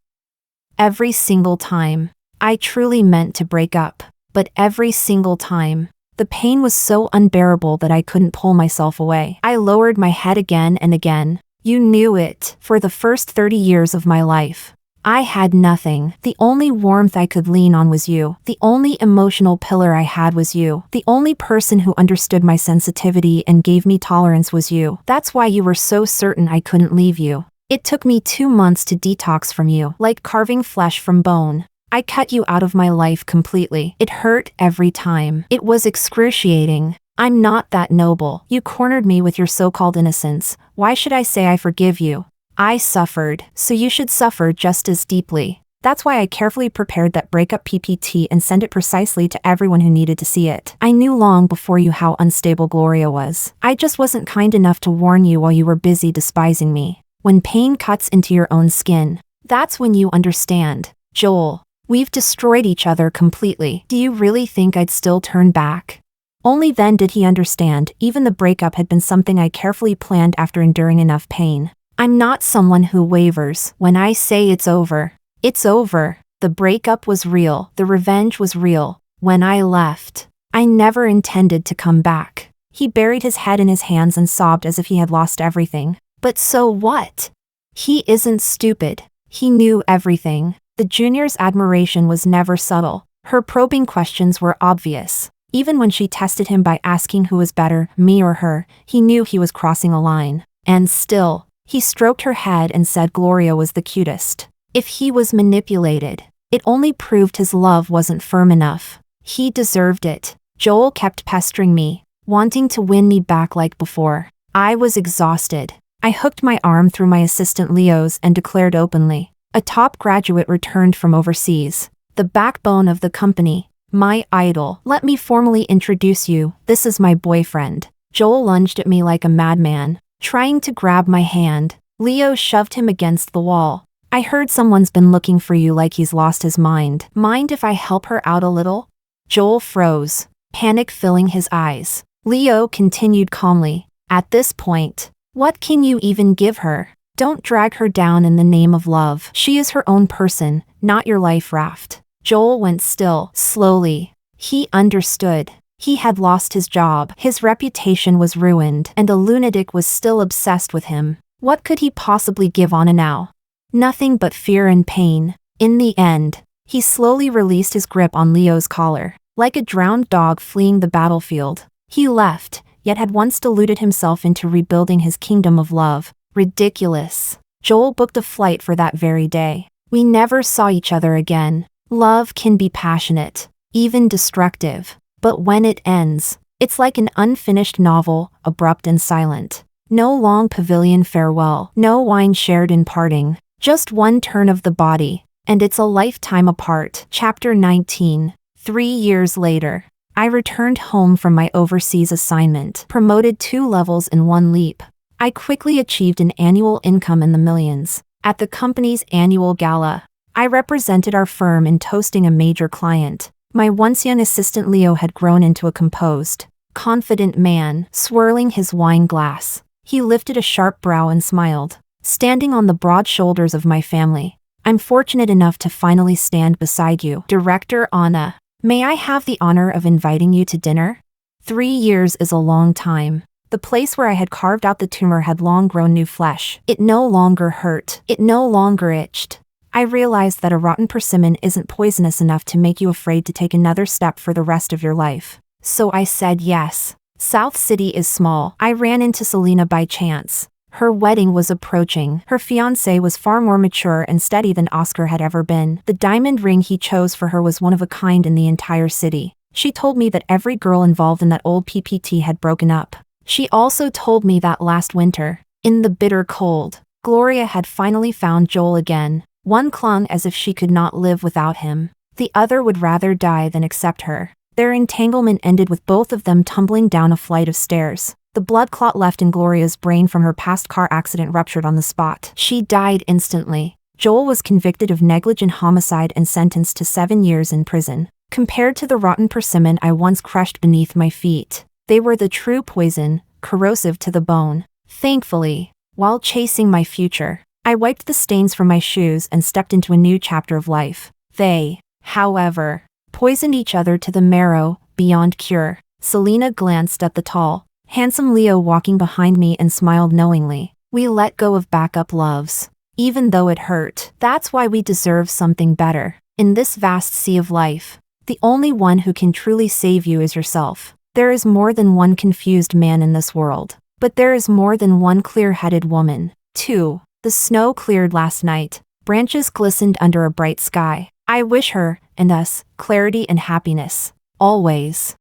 Every single time, I truly meant to break up. But every single time, the pain was so unbearable that I couldn't pull myself away. I lowered my head again and again. You knew it. For the first 30 years of my life, I had nothing. The only warmth I could lean on was you. The only emotional pillar I had was you. The only person who understood my sensitivity and gave me tolerance was you. That's why you were so certain I couldn't leave you. It took me 2 months to detox from you, like carving flesh from bone. I cut you out of my life completely. It hurt every time. It was excruciating. I'm not that noble. You cornered me with your so-called innocence. Why should I say I forgive you? I suffered, so you should suffer just as deeply. That's why I carefully prepared that breakup PPT and sent it precisely to everyone who needed to see it. I knew long before you how unstable Gloria was. I just wasn't kind enough to warn you while you were busy despising me. When pain cuts into your own skin, that's when you understand. Joel, we've destroyed each other completely. Do you really think I'd still turn back? Only then did he understand. Even the breakup had been something I carefully planned after enduring enough pain. I'm not someone who wavers. When I say it's over, it's over. The breakup was real. The revenge was real. When I left, I never intended to come back. He buried his head in his hands and sobbed as if he had lost everything. But so what? He isn't stupid. He knew everything. The junior's admiration was never subtle. Her probing questions were obvious. Even when she tested him by asking who was better, me or her, he knew he was crossing a line. And still, he stroked her head and said Gloria was the cutest. If he was manipulated, it only proved his love wasn't firm enough. He deserved it. Joel kept pestering me, wanting to win me back like before. I was exhausted. I hooked my arm through my assistant Leo's and declared openly, a top graduate returned from overseas, the backbone of the company, my idol. Let me formally introduce you. This is my boyfriend. Joel lunged at me like a madman, trying to grab my hand. Leo shoved him against the wall. I heard someone's been looking for you like he's lost his mind. Mind if I help her out a little? Joel froze, panic filling his eyes. Leo continued calmly, at this point, what can you even give her? Don't drag her down in the name of love. She is her own person, not your life raft. Joel went still, slowly. He understood. He had lost his job, his reputation was ruined, and a lunatic was still obsessed with him. What could he possibly give Anna now? Nothing but fear and pain. In the end, he slowly released his grip on Leo's collar. Like a drowned dog fleeing the battlefield, he left, yet had once deluded himself into rebuilding his kingdom of love. Ridiculous. Joel booked a flight for that very day. We never saw each other again. Love can be passionate, even destructive, but when it ends, it's like an unfinished novel, abrupt and silent. No long pavilion farewell, no wine shared in parting, just one turn of the body, and it's a lifetime apart. Chapter 19. 3 years later, I returned home from my overseas assignment, promoted 2 levels in one leap. I quickly achieved an annual income in the millions. At the company's annual gala, I represented our firm in toasting a major client. My once young assistant Leo had grown into a composed, confident man, swirling his wine glass. He lifted a sharp brow and smiled. Standing on the broad shoulders of my family, I'm fortunate enough to finally stand beside you, Director Anna. May I have the honor of inviting you to dinner? 3 years is a long time. The place where I had carved out the tumor had long grown new flesh. It no longer hurt. It no longer itched. I realized that a rotten persimmon isn't poisonous enough to make you afraid to take another step for the rest of your life. So I said yes. South City is small. I ran into Selena by chance. Her wedding was approaching. Her fiancé was far more mature and steady than Oscar had ever been. The diamond ring he chose for her was one of a kind in the entire city. She told me that every girl involved in that old PPT had broken up. She also told me that last winter, in the bitter cold, Gloria had finally found Joel again. One clung as if she could not live without him. The other would rather die than accept her. Their entanglement ended with both of them tumbling down a flight of stairs. The blood clot left in Gloria's brain from her past car accident ruptured on the spot. She died instantly. Joel was convicted of negligent homicide and sentenced to 7 years in prison. Compared to the rotten persimmon I once crushed beneath my feet, they were the true poison, corrosive to the bone. Thankfully, while chasing my future, I wiped the stains from my shoes and stepped into a new chapter of life. They, however, poisoned each other to the marrow, beyond cure. Selena glanced at the tall, handsome Leo walking behind me and smiled knowingly. We let go of backup loves, even though it hurt. That's why we deserve something better. In this vast sea of life, the only one who can truly save you is yourself. There is more than one confused man in this world, but there is more than one clear-headed woman, too. The snow cleared last night. Branches glistened under a bright sky. I wish her, and us, clarity and happiness. Always.